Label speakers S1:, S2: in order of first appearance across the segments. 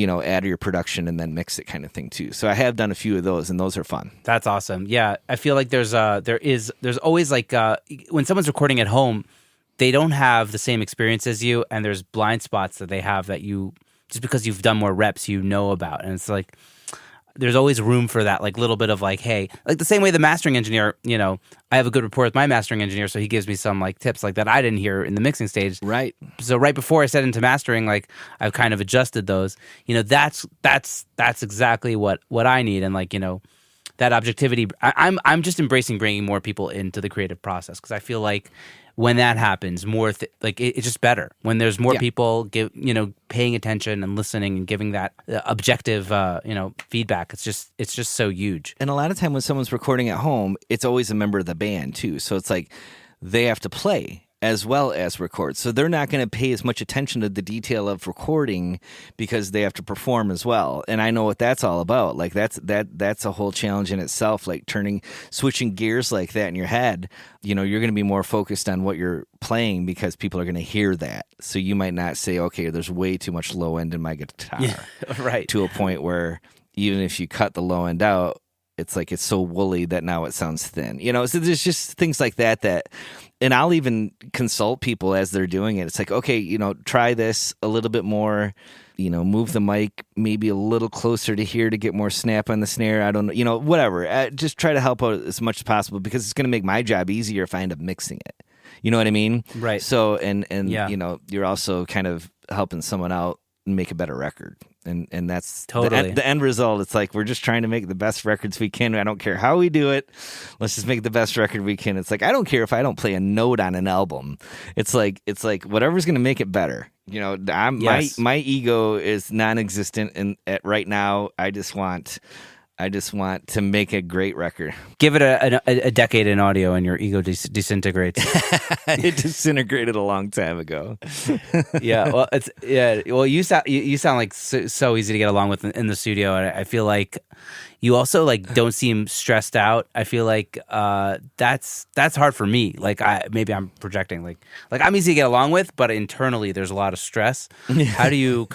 S1: add your production and then mix it kind of thing too. So I have done a few of those, and those are fun.
S2: That's awesome. Yeah, I feel like there's always like when someone's recording at home, they don't have the same experience as you, and there's blind spots that they have that you, just because you've done more reps, know about. And it's like there's always room for that, like little bit of like, hey, like the same way the mastering engineer, I have a good rapport with my mastering engineer, so he gives me some like tips like that I didn't hear in the mixing stage.
S1: Right.
S2: So right before I set into mastering, like I've kind of adjusted those. That's exactly what I need, and like that objectivity. I'm just embracing bringing more people into the creative process, because I feel like when that happens, more it's just better when there's more people paying attention and listening and giving that objective feedback. It's just so huge.
S1: And a lot of time when someone's recording at home, it's always a member of the band too. So it's like they have to play as well as record. So they're not going to pay as much attention to the detail of recording because they have to perform as well. And I know what that's all about. Like that's a whole challenge in itself, like switching gears like that in your head. You're going to be more focused on what you're playing because people are going to hear that. So you might not say, okay, there's way too much low end in my guitar.
S2: Yeah, right.
S1: To a point where even if you cut the low end out, it's like it's so woolly that now it sounds thin. So there's just things like that, and I'll even consult people as they're doing it. It's like, okay, try this a little bit more, move the mic maybe a little closer to here to get more snap on the snare. I don't know, whatever. Just try to help out as much as possible, because it's going to make my job easier if I end up mixing it. You know what I mean?
S2: Right.
S1: So, and you're also kind of helping someone out and make a better record. And that's
S2: totally
S1: the end result. It's like we're just trying to make the best records we can. I don't care how we do it. Let's just make the best record we can. It's like I don't care if I don't play a note on an album. It's like whatever's going to make it better. My ego is non-existent right now. I just want to make a great record.
S2: Give it a decade in audio and your ego disintegrates.
S1: It disintegrated a long time ago.
S2: Yeah, well, you sound like so easy to get along with in the studio, and I feel like you also like don't seem stressed out. I feel like that's hard for me. Like maybe I'm projecting. Like I'm easy to get along with, but internally there's a lot of stress. How do you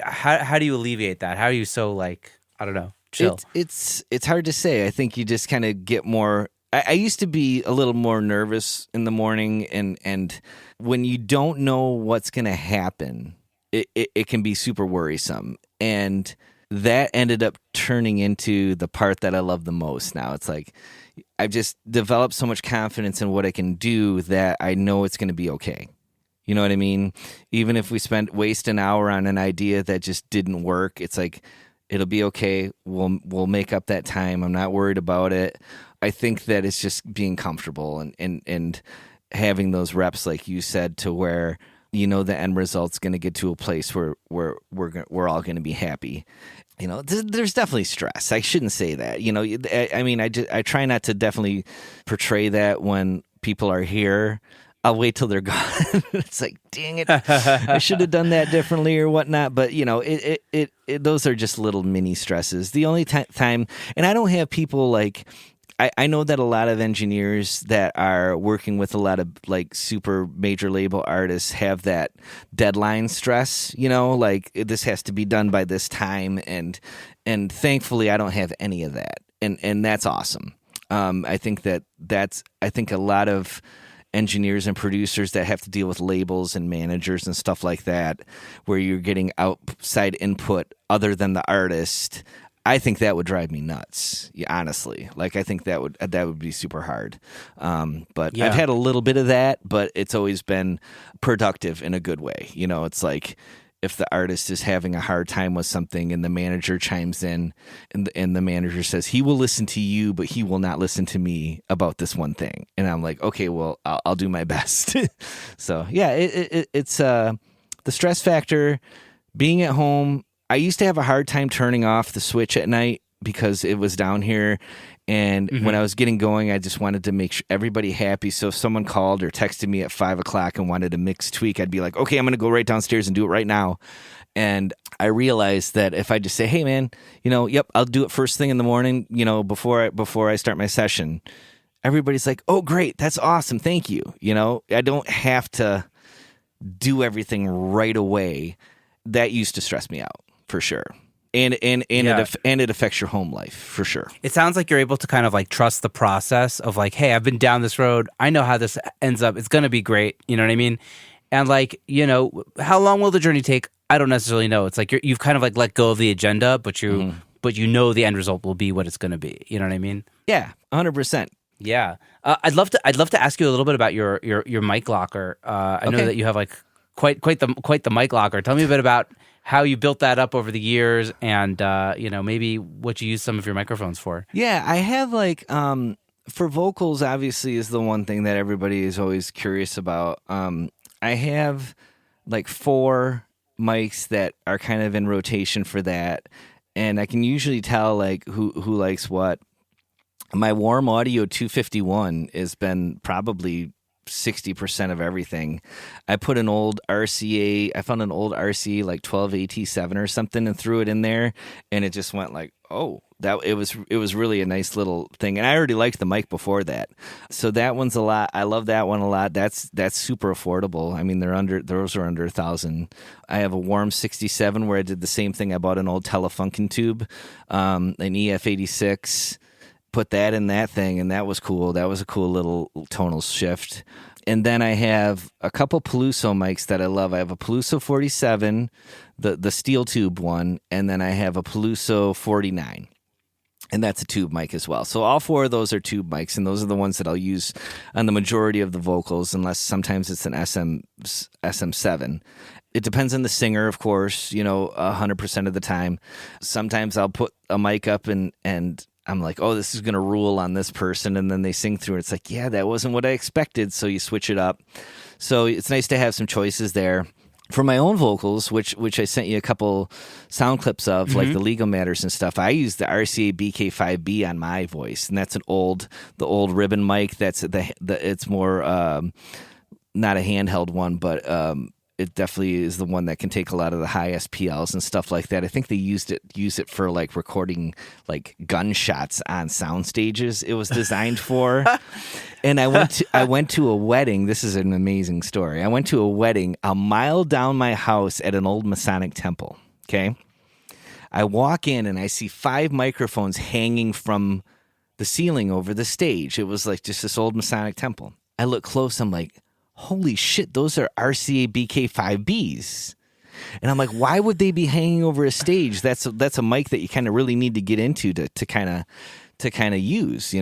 S2: how do you alleviate that? How are you so like, I don't know, chill?
S1: It's hard to say. I think you just kind of get more. I used to be a little more nervous in the morning, and when you don't know what's going to happen, it can be super worrisome. And that ended up turning into the part that I love the most now. It's like I've just developed so much confidence in what I can do that I know it's going to be okay. You know what I mean? Even if we waste an hour on an idea that just didn't work, it's like it'll be okay. We'll make up that time. I'm not worried about it. I think that it's just being comfortable and having those reps, like you said, to where the end result's going to get to a place where we're all going to be happy. There's definitely stress. I shouldn't say that. I try not to definitely portray that when people are here. I'll wait till they're gone. It's like, dang it, I should have done that differently or whatnot. But those are just little mini stresses. The only time, and I don't have people like. I know that a lot of engineers that are working with a lot of like super major label artists have that deadline stress, like this has to be done by this time. And thankfully I don't have any of that. And that's awesome. I think a lot of engineers and producers that have to deal with labels and managers and stuff like that, where you're getting outside input other than the artist, I think that would drive me nuts. Yeah, honestly, like I think that would be super hard. But I've had a little bit of that, but it's always been productive in a good way. It's like if the artist is having a hard time with something and the manager chimes in and the manager says he will listen to you, but he will not listen to me about this one thing. And I'm like, okay, well, I'll do my best. So yeah, it's the stress factor being at home. I used to have a hard time turning off the switch at night because it was down here. And when I was getting going, I just wanted to make sure everybody happy. So if someone called or texted me at 5 o'clock and wanted a mix tweak, I'd be like, okay, I'm going to go right downstairs and do it right now. And I realized that if I just say, hey man, yep, I'll do it first thing in the morning, before I start my session, everybody's like, oh great, that's awesome. Thank you. I don't have to do everything right away. That used to stress me out. for sure. And it affects your home life for sure.
S2: It sounds like you're able to kind of like trust the process of like, hey, I've been down this road. I know how this ends up. It's going to be great. You know what I mean? And like, how long will the journey take? I don't necessarily know. It's like you've kind of like let go of the agenda, but you know the end result will be what it's going to be. You know what I mean?
S1: Yeah, 100%.
S2: Yeah. I'd love to ask you a little bit about your mic locker. I know that you have like quite the mic locker. Tell me a bit about how you built that up over the years, and maybe what you use some of your microphones for.
S1: Yeah, I have like for vocals, obviously, is the one thing that everybody is always curious about. I have like 4 mics that are kind of in rotation for that, and I can usually tell like who likes what. My Warm Audio 251 has been probably 60% of everything. I put an old RCA, I found an old RCA like 12AT7 or something and threw it in there, and it just went like, oh, that it was really a nice little thing. And I already liked the mic before that. So that one's a lot. I love that one a lot. That's super affordable. I mean, those are under 1,000. I have a Warm 67 where I did the same thing. I bought an old Telefunken tube, an EF86. Put that in that thing, and that was cool. That was a cool little tonal shift. And then I have a couple Peluso mics that I love. I have a Peluso 47, the steel tube one, and then I have a Peluso 49. And that's a tube mic as well. So all 4 of those are tube mics, and those are the ones that I'll use on the majority of the vocals, unless sometimes it's an SM7. It depends on the singer, of course, 100% of the time. Sometimes I'll put a mic up and I'm like, oh, this is going to rule on this person. And then they sing through it. It's like, yeah, that wasn't what I expected. So you switch it up. So it's nice to have some choices there. For my own vocals, which I sent you a couple sound clips of, like the Legal Matters and stuff, I use the RCA BK5B on my voice. And that's the old ribbon mic. That's it's more, not a handheld one, but it definitely is the one that can take a lot of the high SPLs and stuff like that. I think they use it for like recording like gunshots on sound stages. It was designed for. And I went to a wedding. This is an amazing story. I went to a wedding a mile down my house at an old Masonic temple. Okay. I walk in and I see 5 microphones hanging from the ceiling over the stage. It was like just this old Masonic temple. I look close. I'm like, holy shit, those are RCA BK5Bs. And I'm like, why would they be hanging over a stage? That's a mic that you kind of really need to get into to kind of use,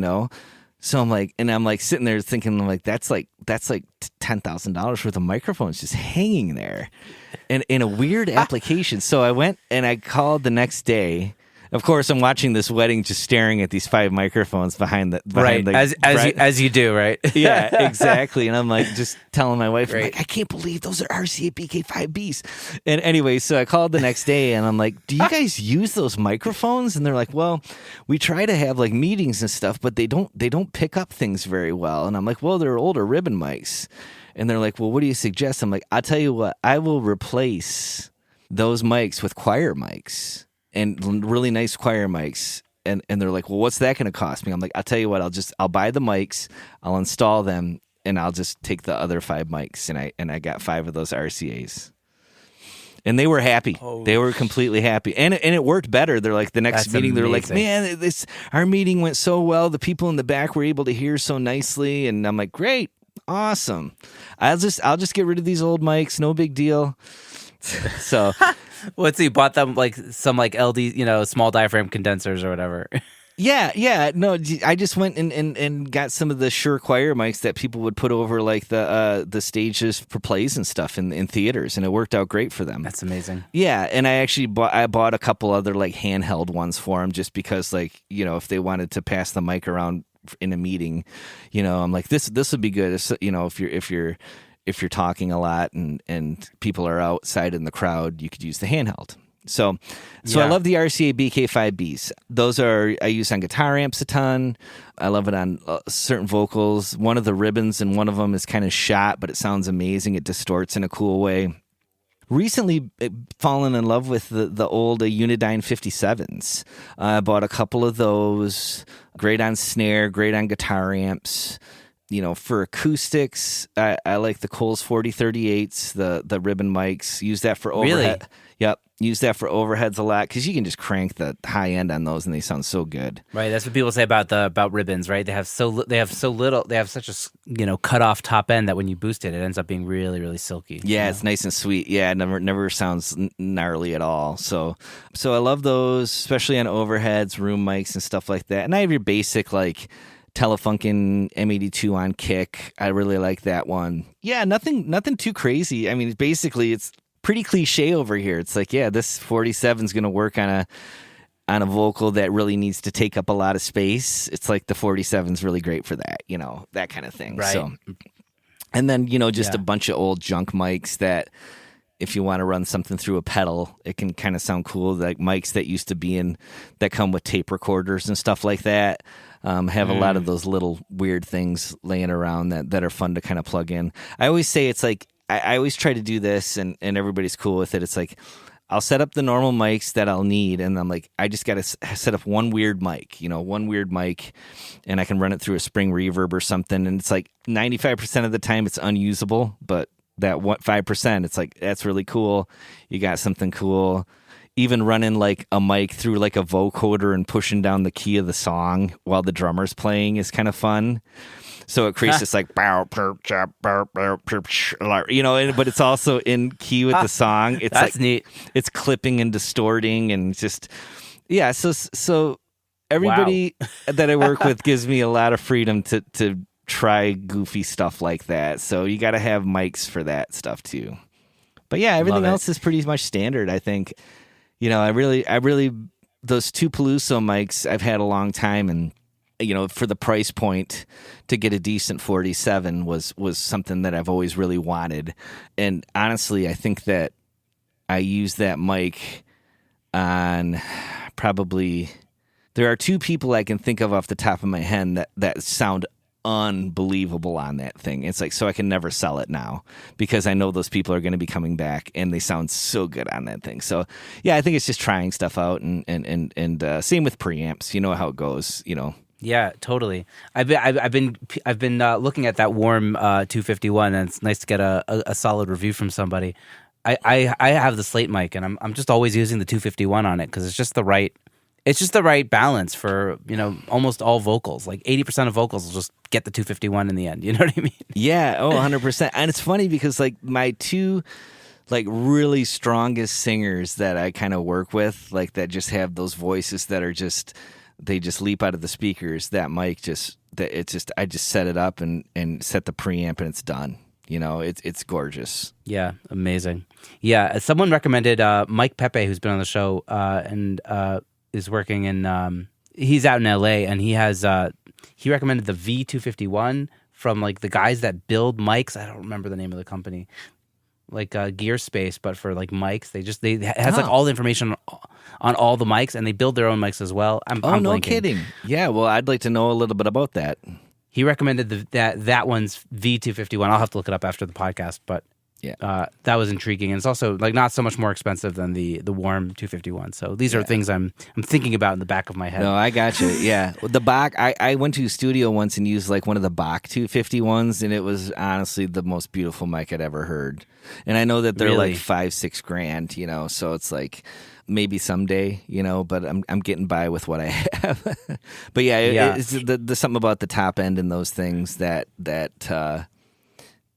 S1: So I'm like sitting there thinking, I'm like, that's like $10,000 worth of microphones just hanging there and in a weird application. So I went and I called the next day. Of course, I'm watching this wedding, just staring at these 5 microphones behind the
S2: as you do, right?
S1: Yeah, exactly. And I'm like, just telling my wife, I'm like, I can't believe those are RCA BK5Bs. And anyway, so I called the next day, and I'm like, do you guys use those microphones? And they're like, well, we try to have like meetings and stuff, but they don't pick up things very well. And I'm like, well, they're older ribbon mics. And they're like, well, what do you suggest? I'm like, I'll tell you what, I will replace those mics with choir mics. And really nice choir mics. And they're like, well, what's that going to cost me? I'm like, I'll tell you what, I'll buy the mics, I'll install them, and I'll just take the other 5 mics. And I got 5 of those RCAs. And they were happy. They were completely happy. And it worked better. They're like, the next meeting, they're like, man, our meeting went so well. The people in the back were able to hear so nicely. And I'm like, great, awesome. I'll just get rid of these old mics. No big deal. So...
S2: What's he bought them like some like LD, small diaphragm condensers or whatever.
S1: Yeah. No, I just went and got some of the Shure choir mics that people would put over like the stages for plays and stuff in theaters, and it worked out great for them.
S2: That's amazing.
S1: Yeah, and I actually bought a couple other like handheld ones for them just because like if they wanted to pass the mic around in a meeting, I'm like this would be good. If you're talking a lot and people are outside in the crowd, you could use the handheld. So I love the RCA BK5Bs. Those I use on guitar amps a ton. I love it on certain vocals. One of the ribbons and one of them is kind of shot, but it sounds amazing. It distorts in a cool way. Recently fallen in love with the old Unidyne 57s. I bought a couple of those. Great on snare, great on guitar amps. for acoustics, I like the Coles 4038s, the ribbon mics. Use that for overhead.
S2: Really?
S1: Yep. Use that for overheads a lot because you can just crank the high end on those and they sound so good.
S2: Right, that's what people say about ribbons, right? They have so little, they have such a cut off top end that when you boost it, it ends up being really, really silky.
S1: Yeah, it's nice and sweet. Yeah, it never sounds gnarly at all. So I love those, especially on overheads, room mics, and stuff like that. And I have your basic like Telefunken M82 on kick. I really like that one. Yeah, nothing too crazy. I mean, basically it's pretty cliche over here. It's like, yeah, this 47 is going to work on a vocal that really needs to take up a lot of space. It's like the 47 is really great for that, that kind of thing.
S2: Right.
S1: So, and then, just a bunch of old junk mics that if you want to run something through a pedal, it can kind of sound cool. Like mics that used to be that come with tape recorders and stuff like that. Have a lot of those little weird things laying around that are fun to kind of plug in. I always say it's like, I always try to do this and everybody's cool with it. It's like, I'll set up the normal mics that I'll need. And I'm like, I just got to set up one weird mic, and I can run it through a spring reverb or something. And it's like 95% of the time it's unusable, but that 5%, it's like, that's really cool. You got something cool. Even running like a mic through like a vocoder and pushing down the key of the song while the drummer's playing is kind of fun. So it creates this like, but it's also in key with the song. It's
S2: That's
S1: like
S2: neat.
S1: It's clipping and distorting and just, yeah. So everybody that I work with gives me a lot of freedom to try goofy stuff like that. So you got to have mics for that stuff too. But yeah, everything else is pretty much standard, I think. I really, those two Peluso mics I've had a long time, and for the price point to get a decent 47 was something that I've always really wanted. And honestly, I think that I use that mic on probably, there are two people I can think of off the top of my head that sound unbelievable on that thing. It's like, so I can never sell it now because I know those people are going to be coming back and they sound so good on that thing. So yeah, I think it's just trying stuff out and same with preamps. You know how it goes,
S2: Yeah, totally. I've been looking at that Warm 251, and it's nice to get a solid review from somebody. I have the Slate mic, and I'm just always using the 251 on it because it's just the right balance for almost all vocals. Like 80% of vocals will just get the 251 in the end. You know what I mean?
S1: Yeah. 100%. And it's funny because like my two like really strongest singers that I kind of work with, like that just have those voices that are just, they just leap out of the speakers. That mic I just set it up and set the preamp and it's done. It's gorgeous.
S2: Yeah, amazing. Yeah, someone recommended Mike Pepe, who's been on the show and is working in. He's out in LA, and he recommended the V251 from like the guys that build mics. I don't remember the name of the company. Like Gear Space, but for like mics, it has like all the information on all the mics, and they build their own mics as well. I'm
S1: no
S2: blanking.
S1: Kidding. Yeah, well, I'd like to know a little bit about that.
S2: He recommended that one's V251. I'll have to look it up after the podcast, but
S1: yeah,
S2: that was intriguing, and it's also like not so much more expensive than the Warm 251. So these are things I'm thinking about in the back of my head.
S1: No, I got you. Yeah, the Bach. I went to a studio once and used like one of the Bach 251s, and it was honestly the most beautiful mic I'd ever heard. And I know that they're
S2: Really?
S1: like $5-6 grand, so it's like maybe someday, but I'm getting by with what I have. But yeah. It's the something about the top end and those things that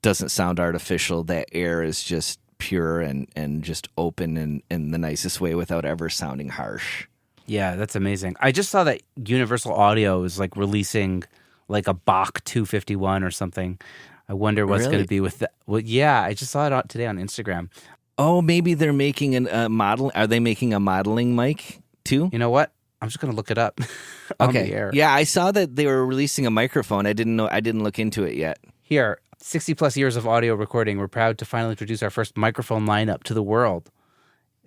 S1: doesn't sound artificial. That air is just pure and just open in the nicest way without ever sounding harsh.
S2: Yeah, that's amazing. I just saw that Universal Audio is like releasing like a Bach 251 or something. I wonder what's going to be with that. Well, yeah, I just saw it today on Instagram.
S1: Oh, maybe they're making a model. Are they making a modeling mic too?
S2: You know what? I'm just going to look it up on
S1: Okay.
S2: the air.
S1: Yeah, I saw that they were releasing a microphone. I didn't look into it yet.
S2: Here, 60 plus years of audio recording. We're proud to finally introduce our first microphone lineup to the world.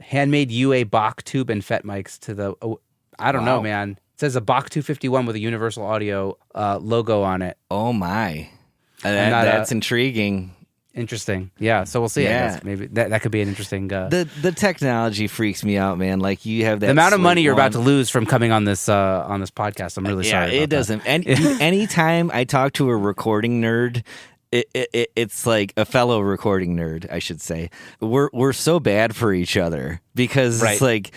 S2: Handmade UA Bach tube and FET mics to the. I don't know, man. It says a Bach 251 with a Universal Audio logo on it.
S1: Oh my, that's intriguing.
S2: Interesting. Yeah. So we'll see. I
S1: Yeah.
S2: guess maybe that could be an interesting.
S1: The technology freaks me out, man. Like you have that
S2: The amount of money you're about
S1: one-
S2: to lose from coming on this podcast. I'm really sorry.
S1: it
S2: about that.
S1: doesn't. And anytime I talk to a recording nerd, it's like a fellow recording nerd, I should say. We're so bad for each other because
S2: Right.
S1: it's like